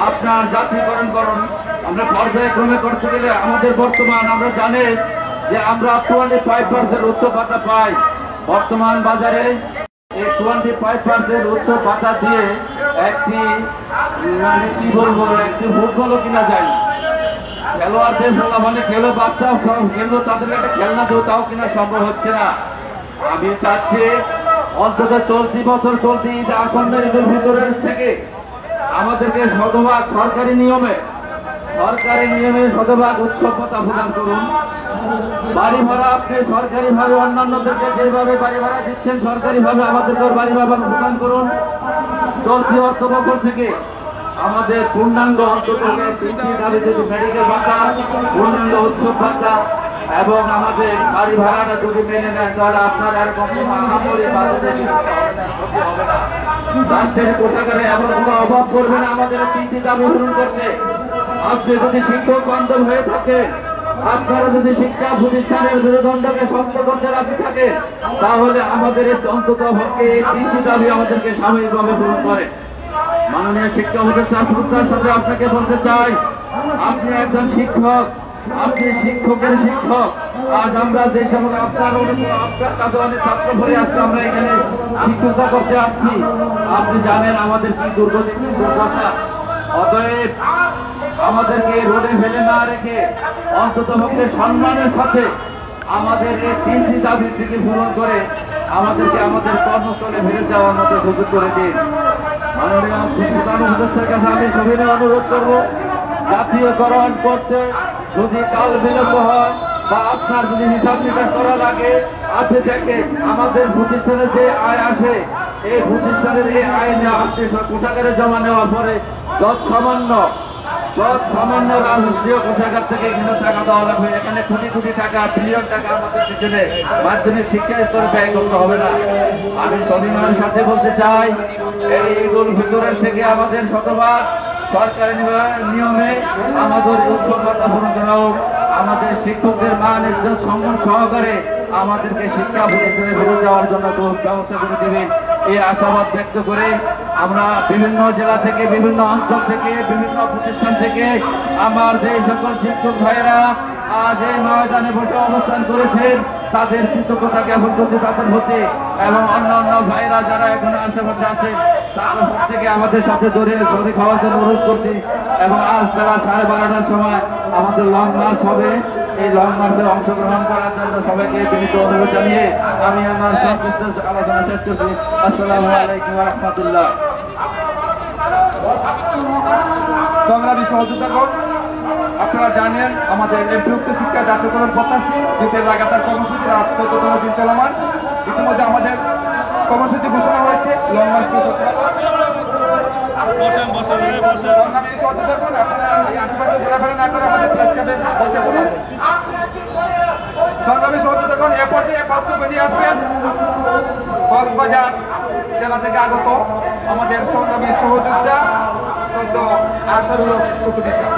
আপনার জাতীয়করণ করুন। আমরা পর্যায়ক্রমে করতে গেলে আমাদের বর্তমান আমরা জানি যে আমরা 25% উচ্চ ভাতা পাই। বর্তমান বাজারে এই 25% উচ্চ ভাতা দিয়ে একটি মানে কি বলবো একটি ফুটবলও কিনা যায় না। খেলোয়াড়দের মানে খেলো বাচ্চা খেলো তাদের একটা খেলনা দেবো তাও কিনা সম্ভব হচ্ছে না। আমি চাচ্ছি অন্তত চলতি বছর চলতি আসন্নের ঈদুল ফিতরের থেকে আমাদেরকে শতভাগ সরকারি নিয়মে শতভাগ উৎসব ভাতা প্রদান করুন। বাড়ি ভাড়া আপনি সরকারি ভাবে অন্যান্যদেরকে যেভাবে বাড়ি ভাড়া দিচ্ছেন সরকারি ভাবে আমাদেরকে বাড়ি ভাড়া প্রদান করুন। চলতি অর্থ বছর থেকে আমাদের পূর্ণাঙ্গ অন্তত মেডিকেল ভাতা, পূর্ণাঙ্গ উৎসব ভাতা এবং আমাদের বাড়ি ভাড়াটা যদি মেনে নেন তাহলে আপনার এরকম রাষ্ট্রের কোষাগারে এমন কোনো অভাব করবে না আমাদের তিনটি দাবি পূরণ করতে। আপনি যদি শিক্ষক বান্ধব হয়ে থাকে, আপনারা যদি শিক্ষা প্রতিষ্ঠানের মেরুদণ্ডকে শক্ত করতে রাখি থাকে তাহলে আমাদের অন্তত এই তিনটি দাবি আমাদেরকে সাময়িকভাবে পূরণ করে। মাননীয় শিক্ষা উপদেষ্টার সাথে আপনাকে বলতে চাই, আপনি একজন শিক্ষক, আপনি শিক্ষকের শিক্ষক। আজ আমরা যে সময় আপনার কাছে অনেক ছাত্র ভরে আসছে, আমরা এখানে শিক্ষকতা করতে আসছি। আপনি জানেন আমাদের কি দুর্দশা। অতএব আমাদেরকে রোডে ফেলে না রেখে অন্তত পক্ষে সম্মানের সাথে আমাদের এই তিনটি দাবির দিকে পূরণ করে আমাদেরকে আমাদের কর্মস্থলে ফিরে যাওয়ার মতো সুযোগ করে দিন। মাননীয় প্রধান উপদেষ্টার কাছে আমি সবিনয় অনুরোধ করব, জাতীয়করণ করতে যদি কাল বিলম্ব হয় বা আপনার যদি হিসাব নিকাশ করা লাগে, আপনি দেখেন আমাদের প্রতিষ্ঠানে যে আয় আসে এই প্রতিষ্ঠানের এই আয় নেওয়া আপনি কোষাগারে জমা নেওয়ার পরে যত সামান্য রাষ্ট্রীয় কোষাগার থেকে এখানে টাকা দেওয়া লাগবে। এখানে কোটি কোটি টাকা, বিলিয়ন টাকা আমাদের পিছনে মাধ্যমিক শিক্ষা স্তরে ব্যয় করতে হবে না। আমি সবিনয়ের সাথে বলতে চাই, এই ঈদুল ফিতরের থেকে আমাদের শতভাগ সরকারি নিয়মে আমাদের উৎসব ভাতা পূরণ করা হোক। আমাদের শিক্ষকদের মান একজন সম্মান সহকারে আমাদেরকে শিক্ষা প্রতিষ্ঠানে ফিরে যাওয়ার জন্য ব্যবস্থা করে দেবেন এই আশাবাদ ব্যক্ত করে আমরা বিভিন্ন জেলা থেকে, বিভিন্ন অঞ্চল থেকে, বিভিন্ন প্রতিষ্ঠান থেকে আমার যে সকল শিক্ষক ভাইয়েরা আজ এই ময়দানে বসে অবস্থান করেছেন তাদের কৃতজ্ঞতা জ্ঞাপন করতে তাদের হতে এবং অন্যান্য ভাইরা যারা এখন আশেপাশে আছে তাদের থেকে আমাদের সাথে জড়িয়ে খাওয়ার জন্য অনুরোধ করছি। এবং আজ বেলা 12:30টার সময় আমাদের লং মার্চ হবে। এই লং মার্চে অংশগ্রহণ করার জন্য সবাইকে বিনীত অনুরোধ জানিয়ে আমি আমার সংক্ষিপ্ত আলোচনা শেষ করছি। আসসালামু আলাইকুম ওয়া রাহমাতুল্লাহ। সংগ্রামী সহযোগিতাগণ, আপনারা জানেন আমাদের এমপিভুক্ত শিক্ষা জাতীয়করণ প্রত্যাশী যেতে লাগাতার কর্মসূচি 14তম দিন চলমান। ইতিমধ্যে আমাদের কর্মসূচি ঘোষণা হয়েছে লং মার্চ সংগ্রামী সহযোগিতাগণ, আপনারা এই আশেপাশে ঘোরাফেরা না করে আমাদের প্রেস ক্লাবে বসে বলুন। সংগ্রামী সহযোগিতাগণ, এ পর্যায়ে বক্তব্য নিয়ে আসবেন কক্সবাজার জেলা থেকে আগত আমাদের সংগ্রামী সহযোগিতা সদ্য আখতারুল উপদেষ্টা।